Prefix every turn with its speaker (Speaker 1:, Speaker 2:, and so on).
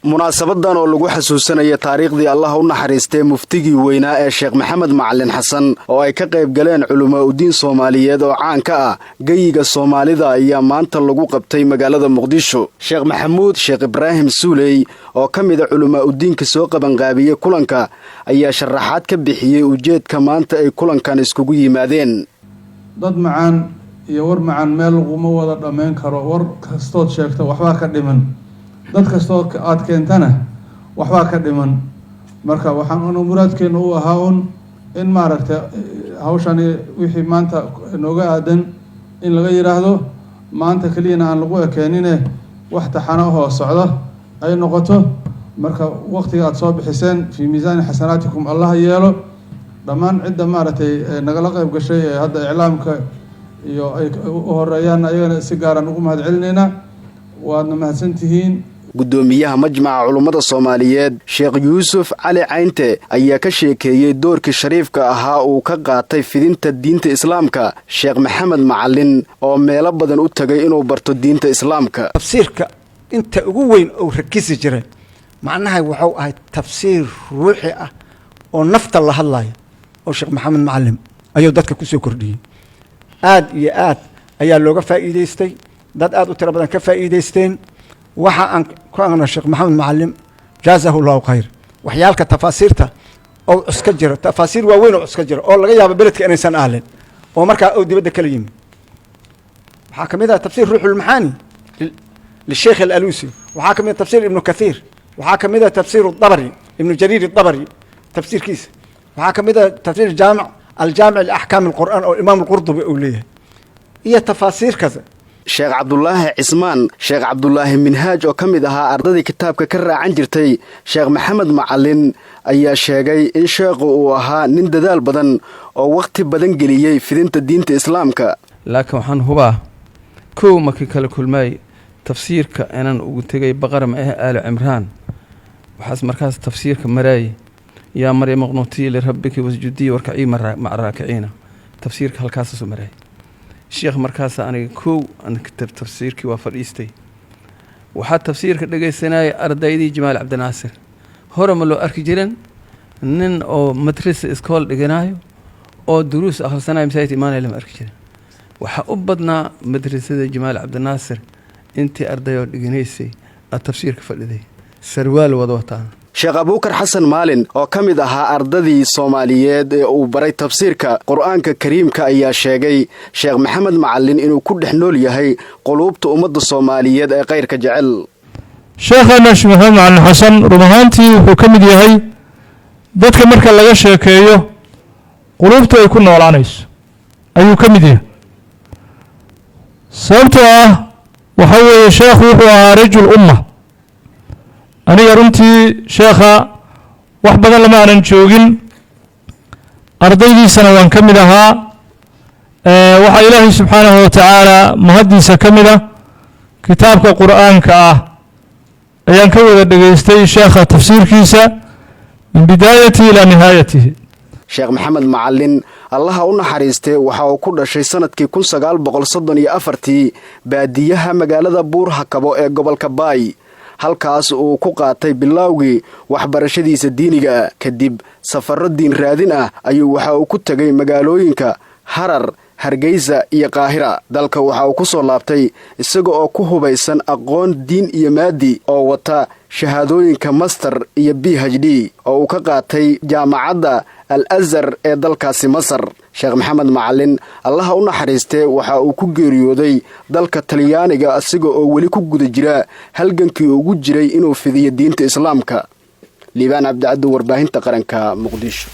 Speaker 1: munaasabadan oo lagu xasuusanayo taariikhdii Allah u naxariistay muftigii weynaa ee Sheekh Maxamed Macallin Xasan oo ay ka qayb galeen culimo u diin Soomaaliyeed oo caan ka ah gayiga Soomaalida ayaa maanta lagu qabtay magaalada Muqdisho. Sheekh Maxamuud Sheekh Ibraahim Suuley oo ka mid ah culimo u diinka soo qaban qaabiyay kulanka ayaa sharaxaad ka bixiyay ujeedka maanta ay kulankan iskugu yimaadeen.
Speaker 2: dad macaan iyo war macaan meel uma wada dhameyn karo, war kastood sheegto waxba ka dhiman, dad kastoo aad keentana waxba ka dhiman. marka waxaan muraadkeenu u ahaa in maaragtay hawshani wixii maanta nooga aadan in laga yiraahdo maanta kaliya aan lagu ekeenine wax taxano oo socdo ay noqoto. marka waqtiga aad soo bixiseen fi miisaan xasanaatikum Allah yeelo dhamaan cidda maaragtay nagala qayb gashay hadda iclaamka iyo ay u horeeyaan ayagana si gaar ah ugu mahad celinayna. waadna mahadsantihiin.
Speaker 1: gudoomiyaha majmaca culimada Soomaaliyeed Sheekh Yuusuf Cali Caynte ayaa ka sheekeeyay doorkii shariifka ahaa uu ka qaatay fidinta diinta Islaamka. Sheekh Maxamed Macallin oo meelo badan u tagay inuu barto diinta Islaamka.
Speaker 3: tafsiirka inta ugu weyn oo rakisi jiray macnaha wuxuu ahay tafsiir ruuxi ah oo nafta la hadlayo oo Sheekh Maxamed Macallin ayuu dadka ku soo kordhiyay. aad iyo aad ayaa looga faa'iideystay, dad aad u tiro badan ka faa'iideysteen. waxa aan ku aqoon Sheekh Maxamed Macallin jazaahu Allahu khayr waxyaalka tafaasiirta oo iska jira tafaasiir waaweyn oo iska jira oo laga yaabo beledka inaysan ahlin oo markaa oo dibadda kala yimid. waxaa kamid ah tafsiir ruuxul macaani للشيخ الألوسي، waxaa kamid tafsiir ibn Kathir، waxaa kamid tafsiir الطبري ibn Jarir الطبري tafsiir kiisa، waxaa kamid tafsiir الجامع لأحكام القرآن oo Imam القرطبي uu leeyahay iyo tafaasiir kaza.
Speaker 1: Sheekh Cabdullaahi Cismaan Sheekh Cabdullaahi Minhaaj oo kamid ahaa ardadii kitaabka ka raacan jirtay Sheekh Maxamed Macallin ayaa sheegay in sheekhu uu ahaa nin dadaal badan oo waqti badan geliyay fidinta diinta Islaamka.
Speaker 4: laakiin waxaan hubaa koow markii kala kulmay tafsiirka inaan ugu tagay Baqara ma Aali Cimraan waxaas markaas tafsiirka maray yaa Maryam qnuutii li rabbiki wasjudii warkacii ma'a raakiina tafsiirka halkaas soo maray. sheekh markaas aniga koow aan kitab tafsiirkii waa fadhiistay. waxaa tafsiirka dhageysanay ardaydii Jamaal Cabdinaasir hore ma loo arki jirin nin oo madrasa iskool dhiganayo oo duruus akhrisanay masaajid imaanay lama arki jirin. waxa u badnaa madrasada Jamaal Cabdinaasir intii ardayo dhiganaysay tafsiirka fadhiday sarwaal wada wataan.
Speaker 1: Sheekh Abuukar Xasan Maalin oo kamid ahaa ardadii Soomaaliyeed ee uu baray tafsiirka Qur'aanka Kariimka ayaa sheegay Sheekh Maxamed Macallin inuu ku dhex nool yahay quluubta ummadda Soomaaliyeed ee qayrka jecel.
Speaker 5: Sheekhana Sheekh Maxamed Macallin Xasan ruuxaantii wuxuu kamid yahay dadka marka laga sheekeeyo quluubta ay ku noolaanayso ayuu kamid yahay. sababtoo ah waxa weeye sheekhu wuxuu ahaa rajul umma. aniga runtii sheekha wax badan lama aanan joogin, ardaydiisana waan ka mid ahaa. waxaa ilaahay subxaanahu wa tacaala mahaddiisa ka mid ah kitaabka qur'aanka ah ayaan ka wada dhegaystay sheekha tafsiirkiisa min bidaayatihi ilaa nihaayatihi.
Speaker 1: Sheekh Maxamed Macallin Allah u naxariistay waxa uu ku dhashay sanadkii 1934 baadiyaha magaalada Buur Hakabo ee gobolka Baay. halkaas uu ku qaatay bilowgii waxbarashadiisa diiniga. kadib safarro diin raadin ah ayuu waxa uu ku tagay magaalooyinka Harar, Hargeysa iyo Qaahira. dalka waxa uu ku soo laabtay isaga oo ku hubaysan aqoon diin iyo maadi oo wata shahaadooyinka master iyo PhD oo uu ka qaatay jaamacadda Al-Azhar ee dalkaasi Masar. Sheekh Maxamed Macallin Allah u naxariistay waxa uu ku geeriyooday dalka Talyaaniga isaga oo wali ku guda jira halgankii ugu jiray inuu fidiyo diinta Islaamka. Liibaan Cabdi Cabdi, warbaahinta qaranka, Muqdisho.